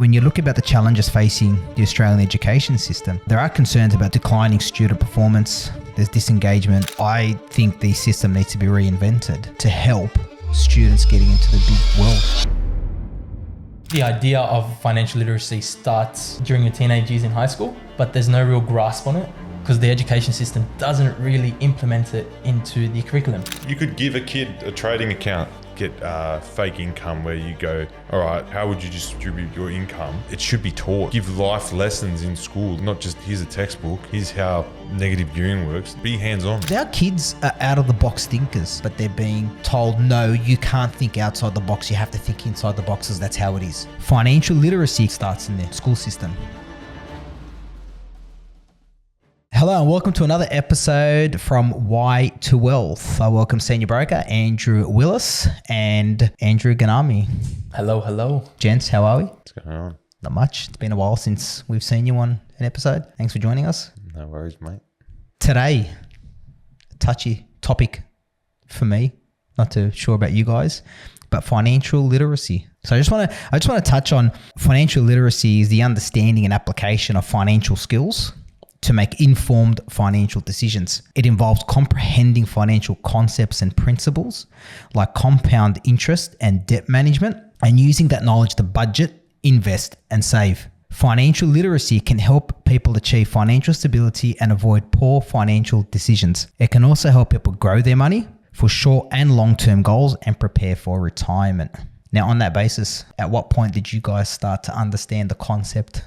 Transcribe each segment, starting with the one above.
When you look about the challenges facing the Australian education system, there are concerns about declining student performance, there's disengagement. I think the system needs to be reinvented to help students getting into the big world. The idea of financial literacy starts during your teenage years in high school, but there's no real grasp on it because the education system doesn't really implement it into the curriculum. You could give a kid a trading account, get fake income where you go, all right, how would you distribute your income? It should be taught. Give life lessons in school, not just here's a textbook, here's how negative gearing works. Be hands-on. Our kids are out of the box thinkers, but they're being told, no, you can't think outside the box. You have to think inside the boxes. That's how it is. Financial literacy starts in the school system. Hello and welcome to another episode from Why to Wealth. I welcome Senior Broker Andrew Willis and Andrew Ghaname. Hello, hello. Gents, how are we? What's going on? Not much. It's been a while since we've seen you on an episode. Thanks for joining us. No worries, mate. Today, a touchy topic for me, not too sure about you guys, but financial literacy. So I just want to touch on financial literacy is the understanding and application of financial skills to make informed financial decisions. It involves comprehending financial concepts and principles like compound interest and debt management, and using that knowledge to budget, invest, and save. Financial literacy can help people achieve financial stability and avoid poor financial decisions. It can also help people grow their money for short and long-term goals and prepare for retirement. Now, on that basis, at what point did you guys start to understand the concept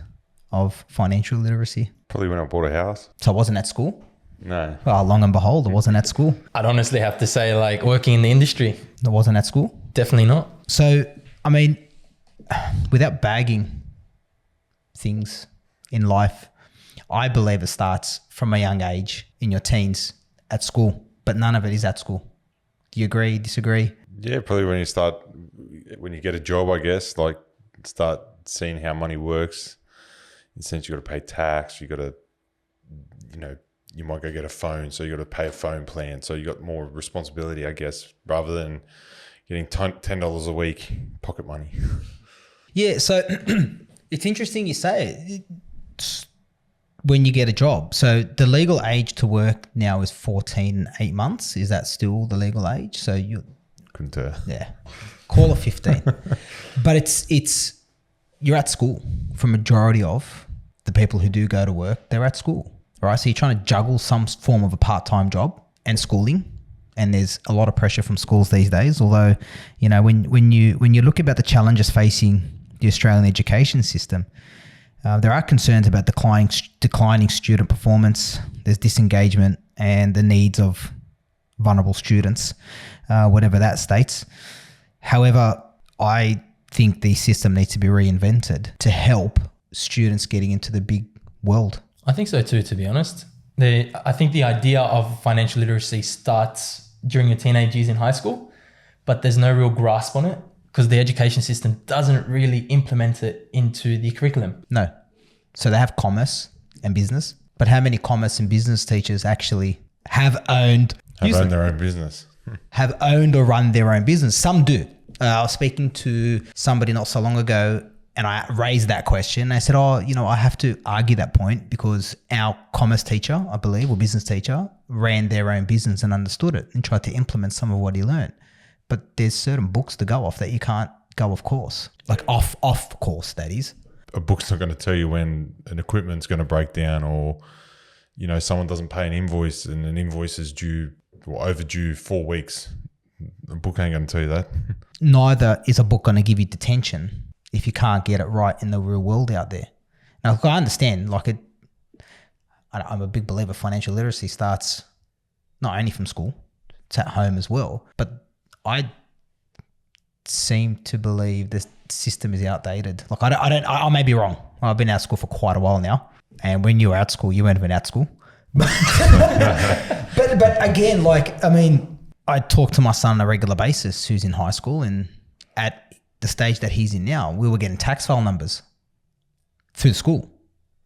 of financial literacy? Probably when I bought a house. So it wasn't at school? No. Well, long and behold, it wasn't at school. I'd honestly have to say, like, working in the industry. It wasn't at school? Definitely not. So, I mean, without bagging things in life, I believe it starts from a young age in your teens at school, but none of it is at school. Do you agree, disagree? Yeah, probably when you get a job, I guess, like start seeing how money works. In the sense you got to pay tax, you got to, you might go get a phone, so you got to pay a phone plan. So you got more responsibility, I guess, rather than getting $10 a week pocket money. Yeah, so it's interesting you say it. When you get a job. So the legal age to work now is 14 and 8 months. Is that still the legal age? So you couldn't tell. Yeah, call it 15. But it's you're at school. For majority of the people who do go to work, they're at school, right? So you're trying to juggle some form of a part-time job and schooling, and there's a lot of pressure from schools these days. Although, when you look about the challenges facing the Australian education system, there are concerns about declining student performance. There's disengagement and the needs of vulnerable students, whatever that states. However, I think the system needs to be reinvented to help students getting into the big world. I think so too, to be honest. I think the idea of financial literacy starts during your teenage years in high school, but there's no real grasp on it because the education system doesn't really implement it into the curriculum. No. So they have commerce and business, but how many commerce and business teachers actually have owned their own business? Have owned or run their own business? Some do. I was speaking to somebody not so long ago and I raised that question. I said, I have to argue that point because our commerce teacher, I believe, or business teacher, ran their own business and understood it and tried to implement some of what he learned. But there's certain books to go off that you can't go off course, like off course, that is. A book's not going to tell you when an equipment's going to break down or, someone doesn't pay an invoice and an invoice is due or overdue 4 weeks. A book ain't going to tell you that. Neither is a book going to give you detention if you can't get it right in the real world out there. Now, I understand, I'm a big believer financial literacy starts not only from school, it's at home as well. But I seem to believe the system is outdated. I may be wrong. I've been out of school for quite a while now. And when you were out of school, you weren't even out of school. but again, I talk to my son on a regular basis who's in high school, and at the stage that he's in now, we were getting tax file numbers through the school.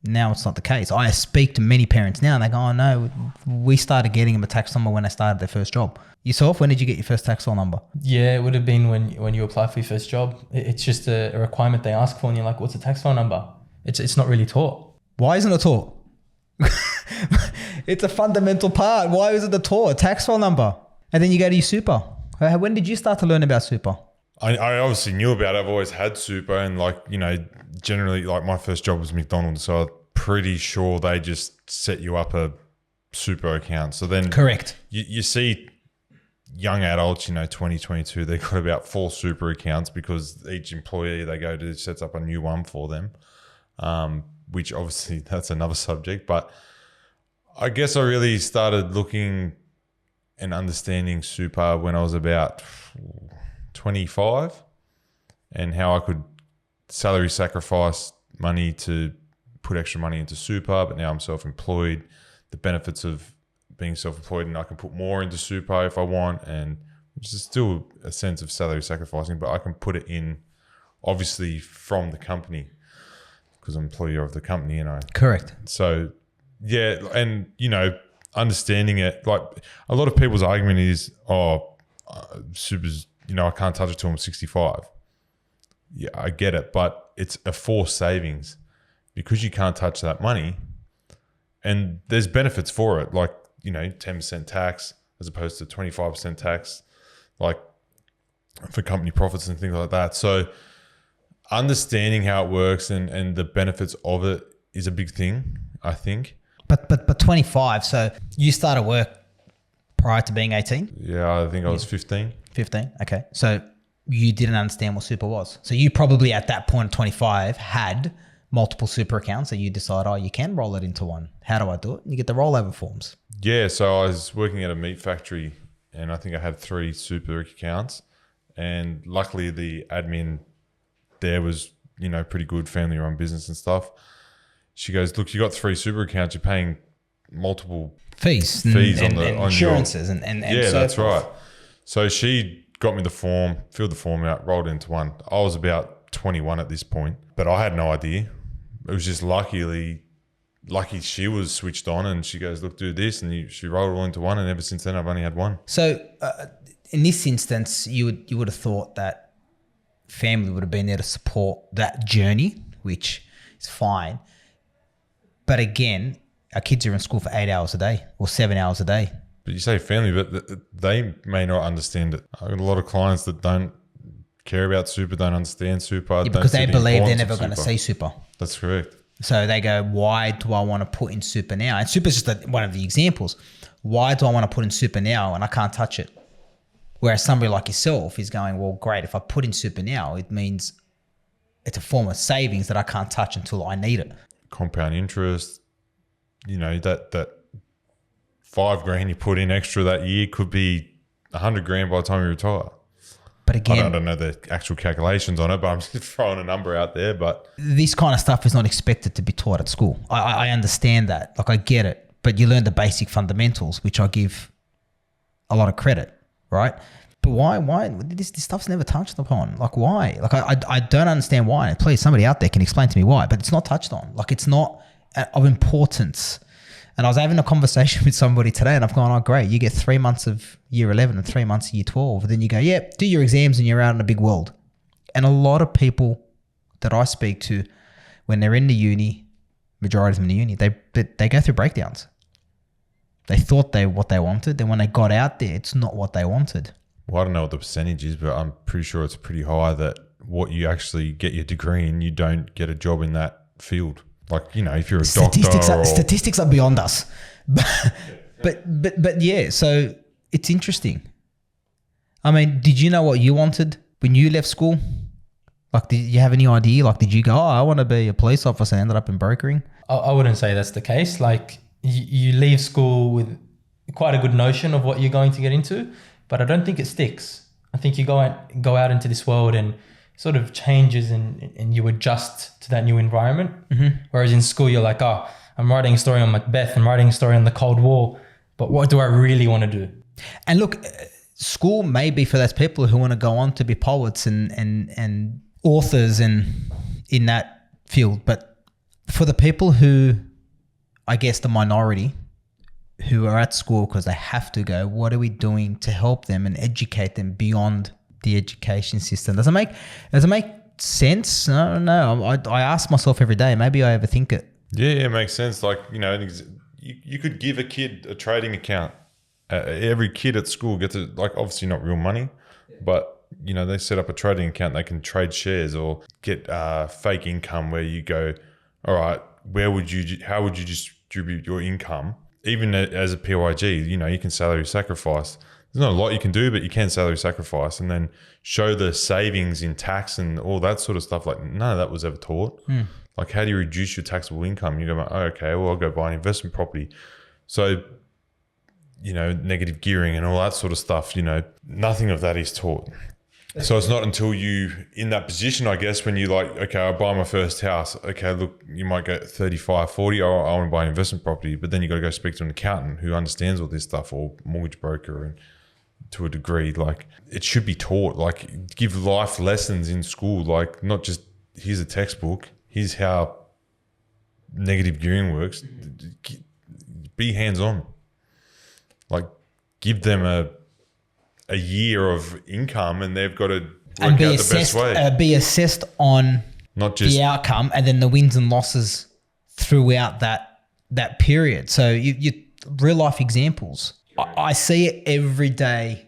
Now it's not the case. I speak to many parents now and they go, oh no, we started getting them a tax number when they started their first job. Yourself, when did you get your first tax file number? Yeah, it would have been when you apply for your first job. It's just a requirement they ask for, and you're like, what's a tax file number? It's not really taught. Why isn't it taught? It's a fundamental part. Why isn't it taught? A tax file number. And then you go to your super. When did you start to learn about super? I obviously knew about it. I've always had super, and generally my first job was McDonald's, so I'm pretty sure they just set you up a super account. So then Correct. You see young adults, 2022, they've got about 4 super accounts because each employee they go to sets up a new one for them, which obviously that's another subject. But I guess I really started looking and understanding super when I was about 25, and how I could salary sacrifice money to put extra money into super, but now I'm self-employed. The benefits of being self-employed, and I can put more into super if I want, and which is still a sense of salary sacrificing, but I can put it in obviously from the company because I'm employer of the company, Correct. So yeah, and understanding it, like a lot of people's argument is, super's, I can't touch it till I'm 65. Yeah, I get it, but it's a forced savings because you can't touch that money, and there's benefits for it, like 10% tax as opposed to 25% tax, like for company profits and things like that. So understanding how it works and the benefits of it is a big thing, I think. But 25, so you started work prior to being 18? Yeah, I think I was 15. 15, okay. So you didn't understand what super was. So you probably at that point, 25, had multiple super accounts, and you decide, you can roll it into one. How do I do it? And you get the rollover forms. Yeah, so I was working at a meat factory, and I think I had 3 super accounts, and luckily the admin there was, pretty good, family-run business and stuff. She goes, look, you got 3 super accounts, you're paying multiple fees and on insurances and yeah, so that's forth. right. So she got me the form, filled the form out, rolled it into one. I was about 21 at this point, but I had no idea. It was just lucky she was switched on, and she goes, look, do this, and she rolled it all into one, and ever since then I've only had one. So in this instance, you would have thought that family would have been there to support that journey, which is fine. But again, our kids are in school for 8 hours a day or 7 hours a day. But you say family, but they may not understand it. I've got a lot of clients that don't care about super, don't understand super. Because they believe they're never going to see super. That's correct. So they go, why do I want to put in super now? And super is just one of the examples. Why do I want to put in super now and I can't touch it? Whereas somebody like yourself is going, well, great, if I put in super now, it means it's a form of savings that I can't touch until I need it. Compound interest, that $5,000 you put in extra that year could be $100,000 by the time you retire. But again, I don't know the actual calculations on it, but I'm just throwing a number out there. But this kind of stuff is not expected to be taught at school. I understand that. Like, I get it. But you learn the basic fundamentals, which I give a lot of credit, right? But why? This stuff's never touched upon. Like, why? Like, I don't understand why. And please, somebody out there can explain to me why. But it's not touched on. Like, it's not of importance. And I was having a conversation with somebody today, and I've gone, great, you get 3 months of year 11 and 3 months of year 12. And then you go, do your exams and you're out in a big world. And a lot of people that I speak to, when they're in the uni, majority of them in the uni, they go through breakdowns. They thought what they wanted. Then when they got out there, it's not what they wanted. Well, I don't know what the percentage is, but I'm pretty sure it's pretty high that what you actually get your degree in, you don't get a job in that field. Like, if you're a statistics are beyond us, but yeah. So it's interesting. I mean, did you know what you wanted when you left school? Like, did you have any idea? Like, did you go, I want to be a police officer and ended up in brokering? I wouldn't say that's the case. Like, you leave school with quite a good notion of what you're going to get into, but I don't think it sticks. I think you go out into this world and sort of changes and you adjust to that new environment. Mm-hmm. Whereas in school, you're like, I'm writing a story on Macbeth, I'm writing a story on the Cold War, but what do I really want to do? And look, school may be for those people who want to go on to be poets and authors and in that field. But for the people who, I guess the minority, who are at school because they have to go, what are we doing to help them and educate them beyond the education system? Does it make sense? No. I ask myself every day, maybe I overthink it. Yeah, it makes sense. Like, you could give a kid a trading account. Every kid at school gets it, like obviously not real money, but they set up a trading account. They can trade shares or get fake income where you go, all right, how would you distribute your income? Even as a PYG, you can salary sacrifice. There's not a lot you can do, but you can salary sacrifice and then show the savings in tax and all that sort of stuff. Like none of that was ever taught. Like, how do you reduce your taxable income? You go, oh, okay, well, I'll go buy an investment property. So, negative gearing and all that sort of stuff, nothing of that is taught. So it's not until you in that position, I guess, when you like, okay, I'll buy my first house. Okay, look, you might get 35, 40, I want to buy an investment property, but then you got to go speak to an accountant who understands all this stuff, or mortgage broker, and to a degree, like it should be taught, like give life lessons in school, like not just here's a textbook, here's how negative gearing works. Be hands-on. Like give them a year of income and they've got to work out the best way. Be assessed on not just the outcome and then the wins and losses throughout that period. So you real life examples. I see it every day.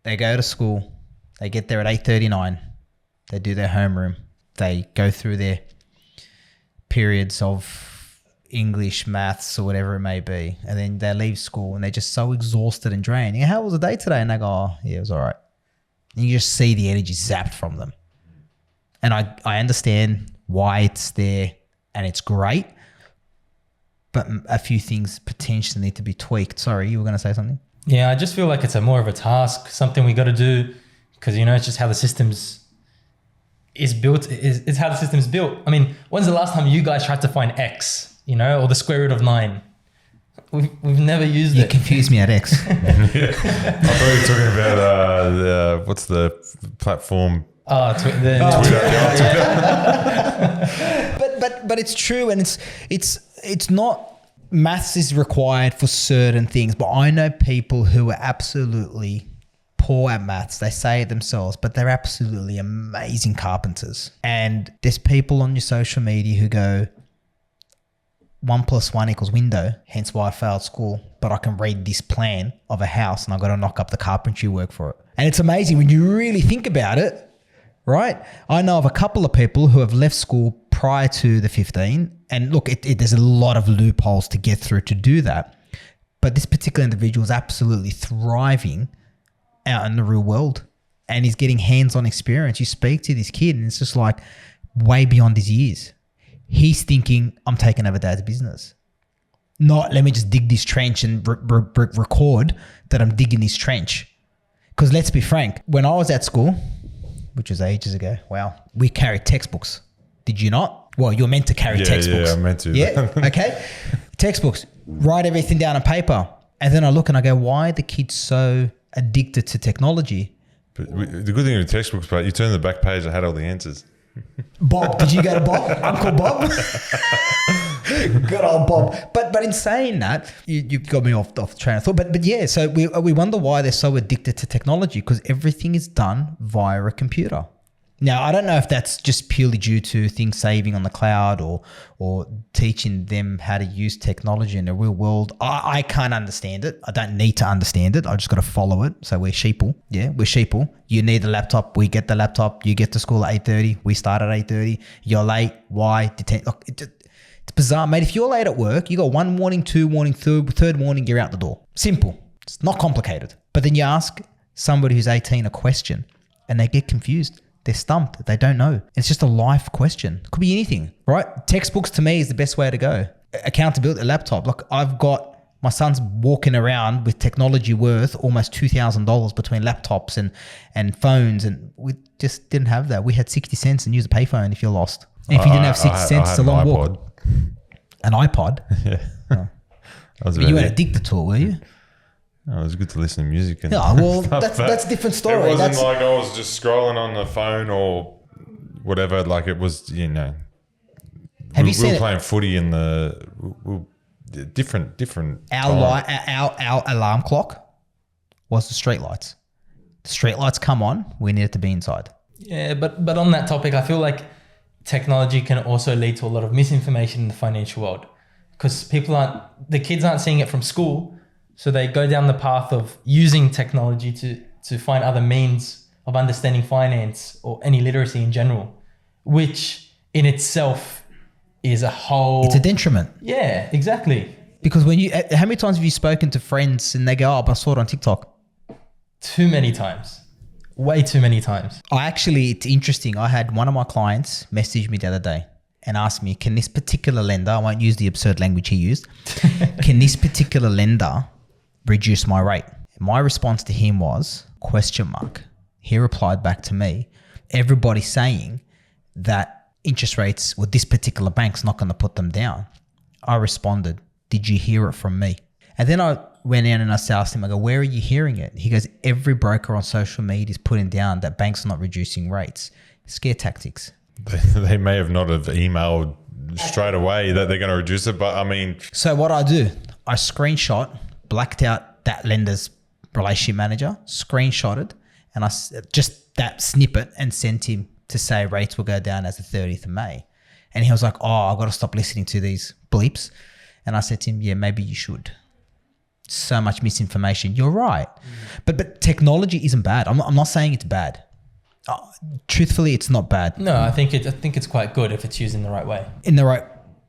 They go to school. They get there at 8:39. They do their homeroom. They go through their periods of English, maths, or whatever it may be. And then they leave school and they're just so exhausted and drained. How was the day today? And they go, oh, yeah, it was all right. And you just see the energy zapped from them. And I understand why it's there and it's great, but a few things potentially need to be tweaked. Sorry, you were going to say something? Yeah, I just feel like it's more of a task, something we got to do because, it's just how the systems is built. It's how the system is built. I mean, when's the last time you guys tried to find X? Or the square root of 9. We've never used it. You confused me at X. I thought you were talking about what's the platform? Twitter. But it's true, and it's not maths is required for certain things. But I know people who are absolutely poor at maths. They say it themselves, but they're absolutely amazing carpenters. And there's people on your social media who go, 1 + 1 = window, hence why I failed school, but I can read this plan of a house and I've got to knock up the carpentry work for it. And it's amazing when you really think about it, right? I know of a couple of people who have left school prior to the 15, and look, there's a lot of loopholes to get through to do that. But this particular individual is absolutely thriving out in the real world and he's getting hands-on experience. You speak to this kid and it's just like way beyond his years. He's thinking, I'm taking over dad's business. Not, let me just dig this trench and record that I'm digging this trench. Because let's be frank, when I was at school, which was ages ago, wow, we carried textbooks. Did you not? Well, you're meant to carry textbooks. Yeah, I meant to. Yeah, okay. Textbooks, write everything down on paper. And then I look and I go, why are the kids so addicted to technology? But the good thing with textbooks, but you turn the back page, I had all the answers. Bob, did you go to Bob? Uncle Bob? Good old Bob. But in saying that, you got me off the train of thought. But yeah, so we wonder why they're so addicted to technology, because everything is done via a computer. Now, I don't know if that's just purely due to things saving on the cloud or teaching them how to use technology in the real world. I can't understand it. I don't need to understand it. I just got to follow it. So we're sheeple. Yeah, we're sheeple. You need a laptop. We get the laptop. You get to school at 8:30. We start at 8:30. You're late. Why? Look, it's bizarre, mate. If you're late at work, you got one warning, two warning, third warning, you're out the door. Simple. It's not complicated. But then you ask somebody who's 18 a question and they get confused. They're stumped. They don't know. It's just a life question. Could be anything, right? Textbooks to me is the best way to go. Accountability, a laptop. Look, I've got my son's walking around with technology worth almost $2,000 between laptops and phones, and we just didn't have that. We had 60 cents and use a payphone if you're lost. And if you didn't have 60 cents, it's a long walk. An iPod? Yeah. Oh. But you weren't addicted to it, were you? No, it was good to listen to music. And well, that's a different story. It wasn't like I was just scrolling on the phone or whatever. Like it was, Have you we seen were playing footy in the different. Our alarm clock was the street lights. The street lights come on, we needed to be inside. Yeah, but on that topic, I feel like technology can also lead to a lot of misinformation in the financial world, because the kids aren't seeing it from school, so they go down the path of using technology to find other means of understanding finance or any literacy in general, which in itself is it's a detriment. Yeah, exactly. Because how many times have you spoken to friends and they go, I saw it on TikTok? Too many times. Way too many times. It's interesting. I had one of my clients message me the other day and ask me, can this particular lender, I won't use the absurd language he used, can this particular lender reduce my rate? And my response to him was, ? He replied back to me, everybody's saying that interest rates with this particular bank's not going to put them down. I responded, did you hear it from me? And then I went in and I asked him, I go, where are you hearing it? He goes, every broker on social media is putting down that banks are not reducing rates. Scare tactics. They may have not have emailed straight away that they're going to reduce it, but I mean. So what I do, I blacked out that lender's relationship manager, screenshotted, and I just that snippet and sent him to say rates will go down as the 30th of May. And he was like, I've got to stop listening to these bleeps. And I said to him, yeah, maybe you should. So much misinformation. You're right. But technology isn't bad. I'm not saying it's bad. Truthfully, it's not bad. No, I think it's quite good if it's used in the right way.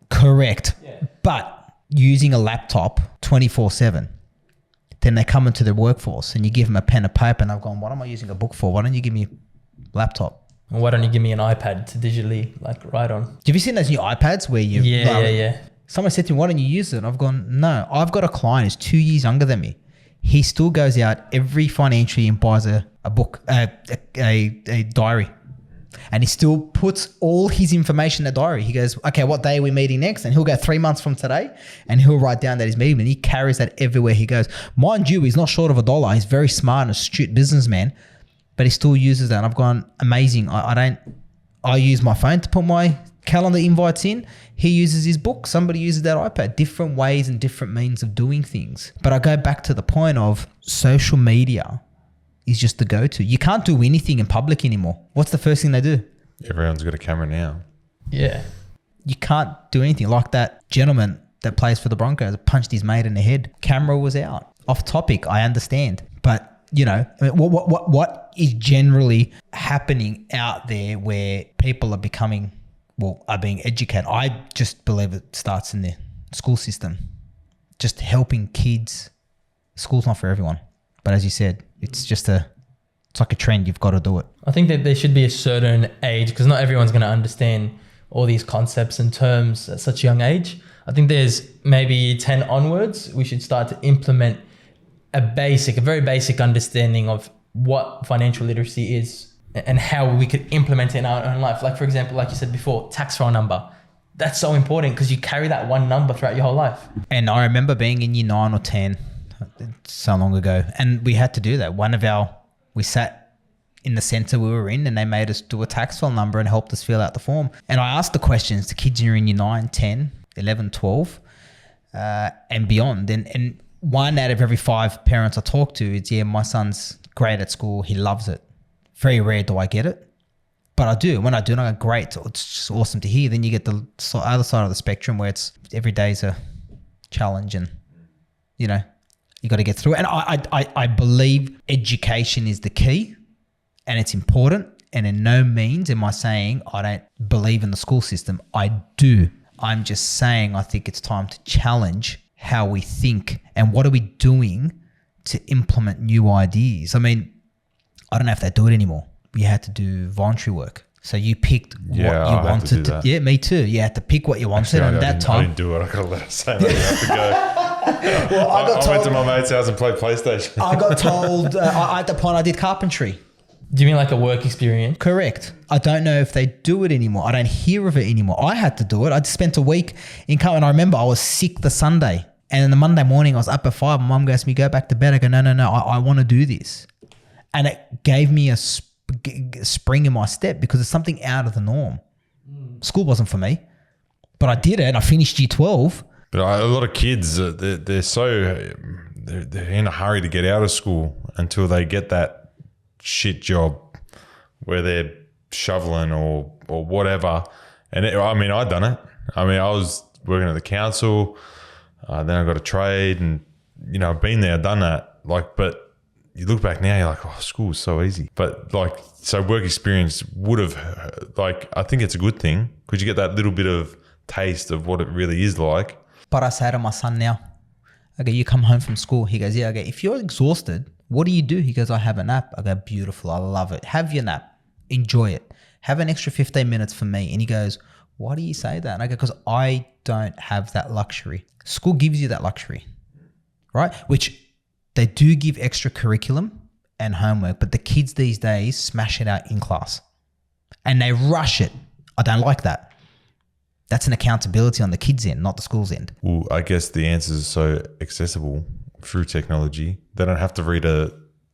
Correct. Yeah. But using a laptop 24/7, then they come into the workforce and you give them a pen and paper and I've gone, what am I using a book for? Why don't you give me a laptop? Well, why don't you give me an iPad to digitally write on? Have you seen those new iPads where you... Yeah. Someone said to me, why don't you use it? And I've gone, no. I've got a client who's 2 years younger than me. He still goes out every financial year and buys a book, a diary. And he still puts all his information in the diary. He goes, okay, what day are we meeting next? And he'll go 3 months from today and he'll write down that he's meeting, and he carries that everywhere he goes. Mind you, he's not short of $1. He's very smart and astute businessman, but he still uses that. And I've gone, amazing. I use my phone to put my calendar invites in. He uses his book. Somebody uses that iPad. Different ways and different means of doing things. But I go back to the point of social media is just the go-to. You can't do anything in public anymore. What's the first thing they do? Everyone's got a camera now. Yeah. You can't do anything. Like that gentleman that plays for the Broncos punched his mate in the head. Camera was out. Off topic, I understand. But what is generally happening out there where people are are being educated? I just believe it starts in the school system. Just helping kids. School's not for everyone. But as you said, it's like a trend. You've got to do it. I think that there should be a certain age, because not everyone's going to understand all these concepts and terms at such a young age. I think there's maybe 10 onwards, we should start to implement a very basic understanding of what financial literacy is and how we could implement it in our own life. Like, for example, like you said before, tax file number. That's so important because you carry that one number throughout your whole life. And I remember being in year 9 or 10, so long ago, and we had to do that. We sat in the center we were in and they made us do a tax file number and helped us fill out the form. And I asked the questions to kids who are in year 9, 10, 11, 12, and beyond. And 1 out of every 5 parents I talk to is, my son's great at school. He loves it. Very rare do I get it, but I do. When I do, I go, great. It's just awesome to hear. Then you get the other side of the spectrum where it's every day's a challenge and, you got to get through it. And I believe education is the key and it's important. And in no means am I saying I don't believe in the school system. I do. I'm just saying I think it's time to challenge how we think and what are we doing to implement new ideas. I mean, I don't know if they do it anymore. You had to do voluntary work. So you picked what you wanted to. Yeah, me too. You had to pick what you wanted. Actually, and I didn't do it. I got to let her say that. You have to go. Well, I went to my mate's house and played PlayStation. I got told at the point I did carpentry. Do you mean like a work experience? Correct. I don't know if they do it anymore. I don't hear of it anymore. I had to do it. I spent a week in car, and I remember I was sick the Sunday. And then the Monday morning I was up at 5. My mum goes to me, go back to bed. I go, no. I want to do this. And it gave me a spring in my step because it's something out of the norm. School wasn't for me, but I did it. I finished year 12. But a lot of kids, they're in a hurry to get out of school until they get that shit job where they're shoveling or whatever. And I'd done it. I was working at the council, then I got a trade, and I've been there, done that. But you look back now, you're like, oh, school was so easy. But so work experience would have, I think it's a good thing because you get that little bit of taste of what it really is like. But I say to my son now, okay, you come home from school. He goes, yeah, okay, if you're exhausted, what do you do? He goes, I have a nap. I go, beautiful. I love it. Have your nap. Enjoy it. Have an extra 15 minutes for me. And he goes, why do you say that? And I go, because I don't have that luxury. School gives you that luxury, right? Which they do give extra curriculum and homework, but the kids these days smash it out in class and they rush it. I don't like that. That's an accountability on the kids' end, not the school's end. Well, I guess the answers are so accessible through technology. They don't have to read a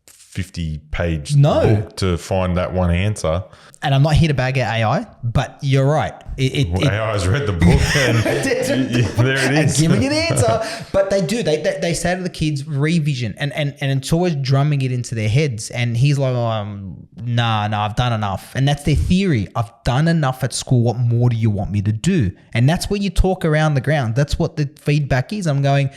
50-page book to find that one answer. And I'm not here to bag out AI, but you're right. AI has read the book and there it is. Giving you the answer. But they do. They say to the kids, revision. And it's always drumming it into their heads. And he's like, nah, I've done enough. And that's their theory. I've done enough at school. What more do you want me to do? And that's where you talk around the ground. That's what the feedback is. I'm going,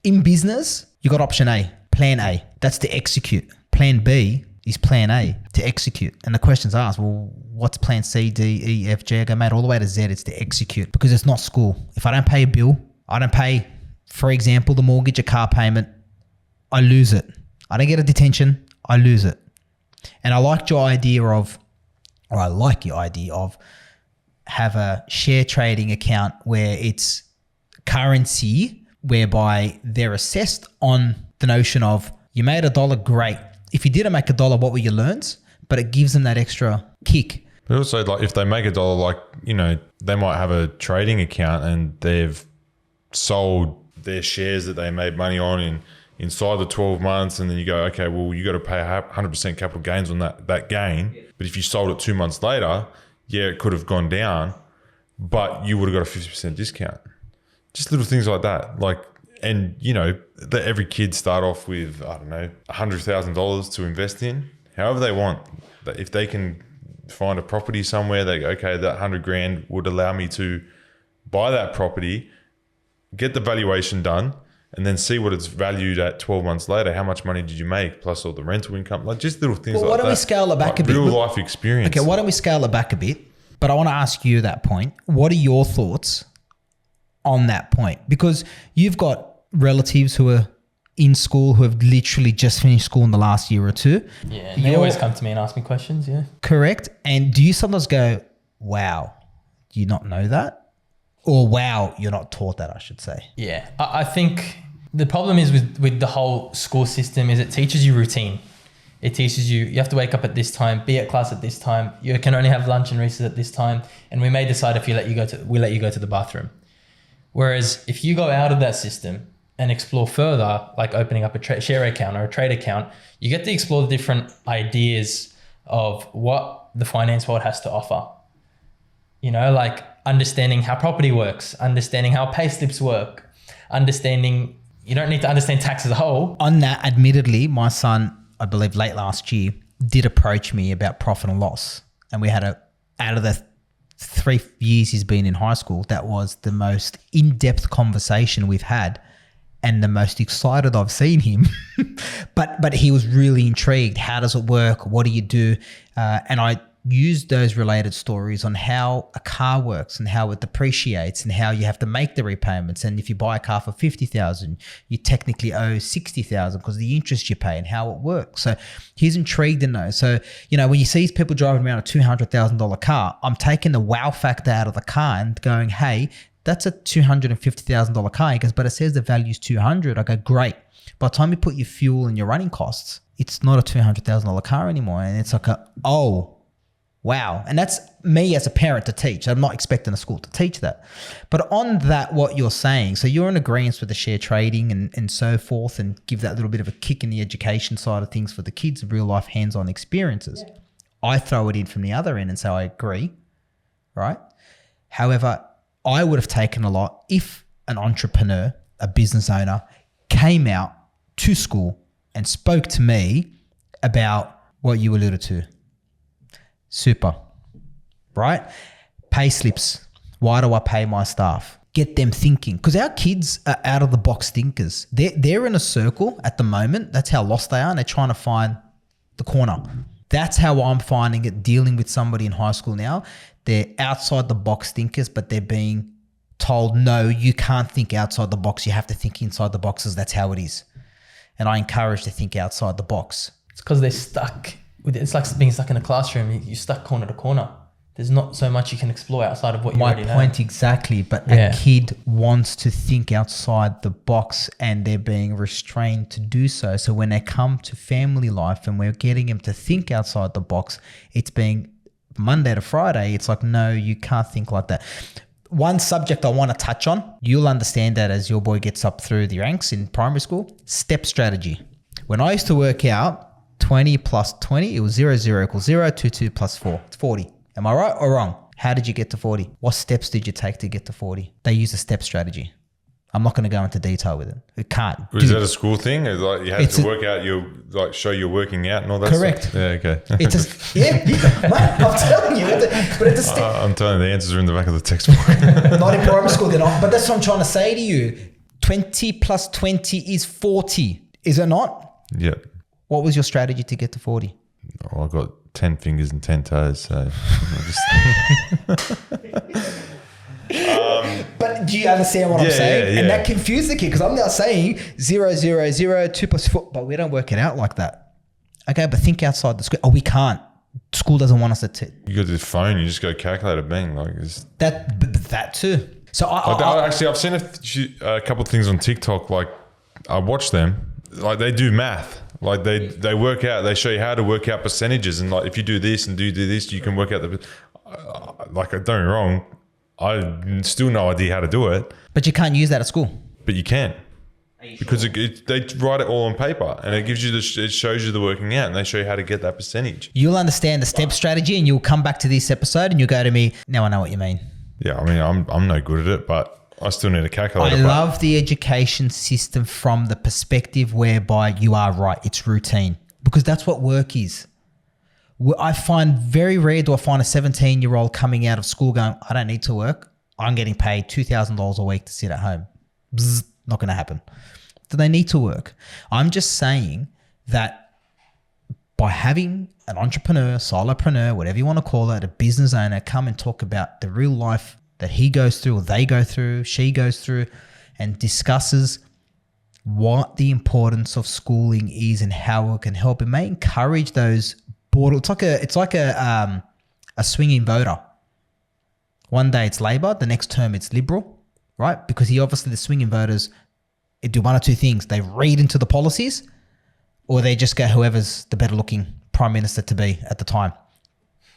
in business, you got option A, plan A. That's to execute. Plan B is plan A, to execute. And the question's asked, well, what's plan C, D, E, F, G? I go, mate, all the way to Z, it's to execute because it's not school. If I don't pay a bill, I don't pay, for example, the mortgage, a car payment, I lose it. I don't get a detention, I lose it. And I like your idea of have a share trading account where it's currency, whereby they're assessed on the notion of you made $1, great. If you didn't make $1, what were your learns? But it gives them that extra kick. But also, if they make $1, they might have a trading account and they've sold their shares that they made money on inside the 12 months. And then you go, okay, well, you got to pay 100% capital gains on that gain. But if you sold it 2 months later, yeah, it could have gone down, but you would have got a 50% discount. Just little things like that. And every kid start off with, I don't know, $100,000 to invest in, however they want. If they can find a property somewhere, they go, okay, that 100 grand would allow me to buy that property, get the valuation done, and then see what it's valued at 12 months later. How much money did you make? Plus all the rental income, just little things like that. Why don't we scale it back a bit? Real life experience. Okay, why don't we scale it back a bit? But I want to ask you that point. What are your thoughts on that point? Because you've got relatives who are in school who have literally just finished school in the last year or two. Yeah, and they always come to me and ask me questions, yeah. Correct. And do you sometimes go, wow, do you not know that? Or wow, you're not taught that, I should say. Yeah, I think the problem is with the whole school system is it teaches you routine. It teaches you have to wake up at this time, be at class at this time. You can only have lunch and recess at this time. And we may decide if we let you go to the bathroom. Whereas if you go out of that system and explore further, like opening up a share account or a trade account, you get to explore the different ideas of what the finance world has to offer. Like understanding how property works, understanding how pay slips work, understanding you don't need to understand tax as a whole. On that, admittedly, my son, I believe late last year, did approach me about profit and loss. And we had out of the 3 years he's been in high school, that was the most in-depth conversation we've had and the most excited I've seen him. but he was really intrigued. How does it work? What do you do? And I used those related stories on how a car works and how it depreciates and how you have to make the repayments. And if you buy a car for $50,000, you technically owe $60,000 because of the interest you pay and how it works. So he's intrigued in those. So, when you see people driving around a $200,000 car, I'm taking the wow factor out of the car and going, hey, that's a $250,000 car. He goes, but it says the value is $200,000. I go, great. By the time you put your fuel and your running costs, it's not a $200,000 car anymore. And it's like wow. And that's me as a parent to teach. I'm not expecting a school to teach that. But on that, what you're saying, so you're in agreement with the share trading and so forth, and give that little bit of a kick in the education side of things for the kids, real life hands-on experiences. Yeah. I throw it in from the other end and say, I agree, right? However, I would have taken a lot if an entrepreneur, a business owner, came out to school and spoke to me about what you alluded to. Super, right? Pay slips. Why do I pay my staff? Get them thinking, because our kids are out of the box thinkers. They're in a circle at the moment. That's how lost they are, and they're trying to find the corner. That's how I'm finding it dealing with somebody in high school now. They're outside the box thinkers, but they're being told, no, you can't think outside the box. You have to think inside the boxes. That's how it is. And I encourage to think outside the box. It's because they're stuck with it. It's like being stuck in a classroom. You're stuck corner to corner. There's not so much you can explore outside of what you already know. My point exactly. But a kid wants to think outside the box and they're being restrained to do so. So when they come to family life and we're getting them to think outside the box, it's being Monday to Friday. It's like, no, you can't think like that. One subject I want to touch on, you'll understand that as your boy gets up through the ranks in primary school, step strategy. When I used to work out 20 plus 20, it was 0, 0 equals 0, 2, 2 plus 4. It's 40. Am I right or wrong? How did you get to 40? What steps did you take to get to 40? They use a step strategy. I'm not going to go into detail with it. It can't. Was that a school thing? Like you had to work out show you're working out and all that correct. stuff? Yeah, okay. It's mate, I'm telling you. But it's a step. I'm telling you, the answers are in the back of the textbook. Not in primary school, they're not. But that's what I'm trying to say to you. 20 plus 20 is 40. Is it not? Yeah. What was your strategy to get to 40? Oh, I got 10 fingers and 10 toes, so but do you understand what I'm saying? Yeah. And that confused the kid because I'm now saying 0, 0, 0, 2 plus 4, but we don't work it out like that. Okay, but think outside the school. Oh, we can't. School doesn't want us to. You got this phone, you just go calculator, bang, like it's that too. So I've seen a couple of things on TikTok. Like I watch them, like they do math. Like they work out, they show you how to work out percentages, and like if you do this and do this, you can work out the. Like don't get me wrong, I still no idea how to do it. But you can't use that at school. But you can, because they write it all on paper, and it gives you it shows you the working out, and they show you how to get that percentage. You'll understand the step strategy, and you'll come back to this episode, and you'll go to me. Now I know what you mean. Yeah, I mean I'm no good at it, but I still need a calculator. I love the education system from the perspective whereby you are right. It's routine because that's what work is. I find very rare do I find a 17-year-old coming out of school going, I don't need to work. I'm getting paid $2,000 a week to sit at home. Bzz, not going to happen. Do they need to work? I'm just saying that by having an entrepreneur, solopreneur, whatever you want to call it, a business owner come and talk about the real life that he goes through or they go through, she goes through, and discusses what the importance of schooling is and how it can help. It may encourage those border. It's like a swinging voter. One day it's Labor, the next term it's Liberal, right? Because the swinging voters do one or two things. They read into the policies or they just go whoever's the better looking prime minister to be at the time.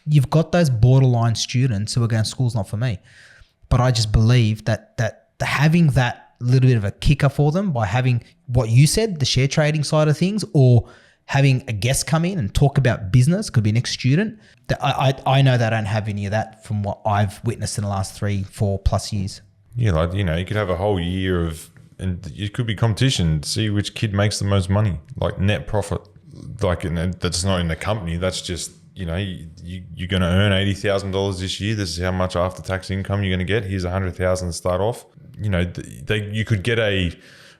You've got those borderline students who are going, school's not for me. But I just believe that having that little bit of a kicker for them by having what you said, the share trading side of things, or having a guest come in and talk about business, could be an ex-student. I know they don't have any of that from what I've witnessed in the last 3-4 plus years. Yeah, like, you could have a whole year and it could be competition, see which kid makes the most money, like net profit. Like, and that's not in the company, that's just, you're going to earn $80,000 this year. This is how much after-tax income you're going to get. Here's $100,000 to start off. You could get a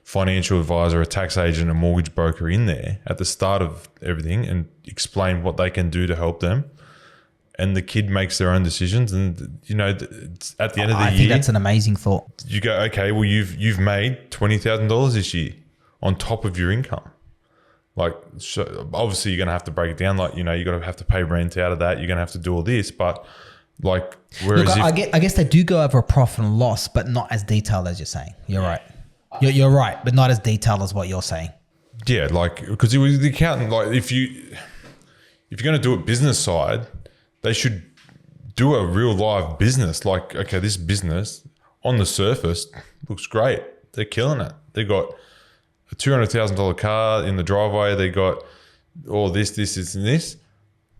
financial advisor, a tax agent, a mortgage broker in there at the start of everything and explain what they can do to help them. And the kid makes their own decisions. And, at the end of the year, I think that's an amazing thought. You go, okay, well, you've made $20,000 this year on top of your income. Like, so obviously you're going to have to break it down. Like, you're going to have to pay rent out of that. You're going to have to do all this, but like, whereas look, I guess they do go over a profit and loss, but not as detailed as you're saying. You're right. You're right, but not as detailed as what you're saying. Yeah, like, because the accountant, like, if you're going to do it business side, they should do a real live business. Like, okay, this business on the surface looks great. They're killing it. They got a $200,000 car in the driveway. They got all this, and this.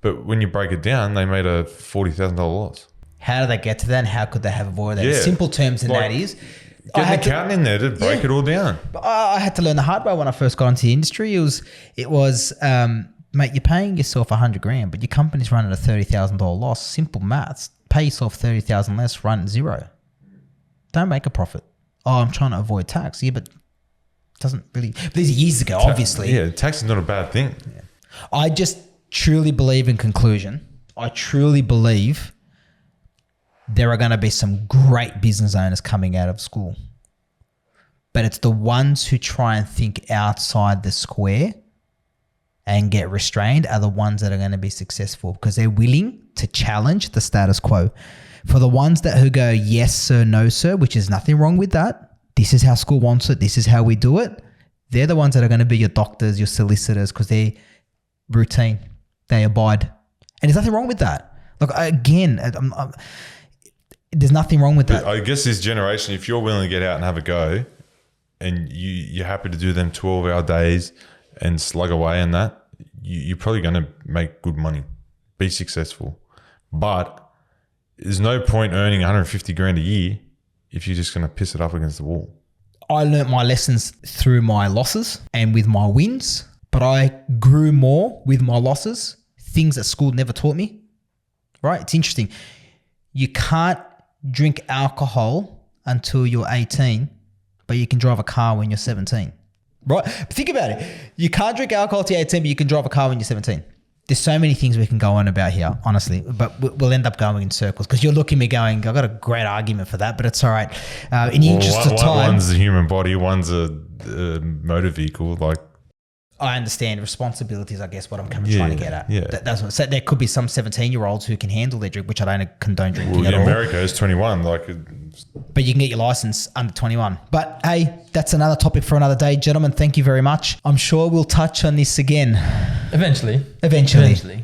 But when you break it down, they made a $40,000 loss. How do they get to that and how could they have avoided that? Yeah. In simple terms, and like, that is Get an accountant in there to break it all down. I had to learn the hard way when I first got into the industry. It was, mate, you're paying yourself $100,000, but your company's running a $30,000 loss. Simple maths. Pay yourself $30,000 less, run zero. Don't make a profit. Oh, I'm trying to avoid tax. Yeah, but it doesn't really. These are years ago, obviously. Yeah, tax is not a bad thing. Yeah. I just truly believe, in conclusion, I truly believe there are going to be some great business owners coming out of school. But it's the ones who try and think outside the square and get restrained are the ones that are going to be successful because they're willing to challenge the status quo. For the ones who go, yes, sir, no, sir, which is nothing wrong with that. This is how school wants it. This is how we do it. They're the ones that are going to be your doctors, your solicitors, because they're routine. They abide. And there's nothing wrong with that. Look, again, there's nothing wrong with that. I guess this generation, if you're willing to get out and have a go and you're happy to do them 12-hour days and slug away in that, you're probably going to make good money, be successful. But there's no point earning $150,000 a year if you're just going to piss it up against the wall. I learnt my lessons through my losses and with my wins, but I grew more with my losses, things that school never taught me, right? It's interesting. You can't drink alcohol until you're 18, but you can drive a car when you're 17, right? But think about it. You can't drink alcohol till you're 18, but you can drive a car when you're 17. There's so many things we can go on about here, honestly, but we'll end up going in circles because you're looking at me going, I've got a great argument for that, but it's all right. In the interest of time. One's a human body, one's a motor vehicle. Like, I understand responsibilities, I guess, what I'm trying to get at. Yeah. That's what, so there could be some 17-year-olds who can handle their drink, which I don't condone drinking well, at in all. America, it's 21. But you can get your license under 21. But hey, that's another topic for another day. Gentlemen, thank you very much. I'm sure we'll touch on this again. Eventually.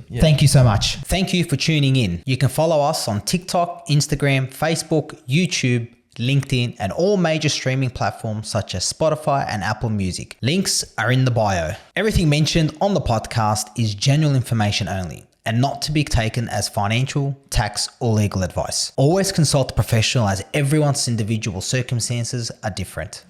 Yeah. Thank you so much. Thank you for tuning in. You can follow us on TikTok, Instagram, Facebook, YouTube, LinkedIn, and all major streaming platforms such as Spotify and Apple Music. Links are in the bio. Everything mentioned on the podcast is general information only and not to be taken as financial, tax, or legal advice. Always consult a professional as everyone's individual circumstances are different.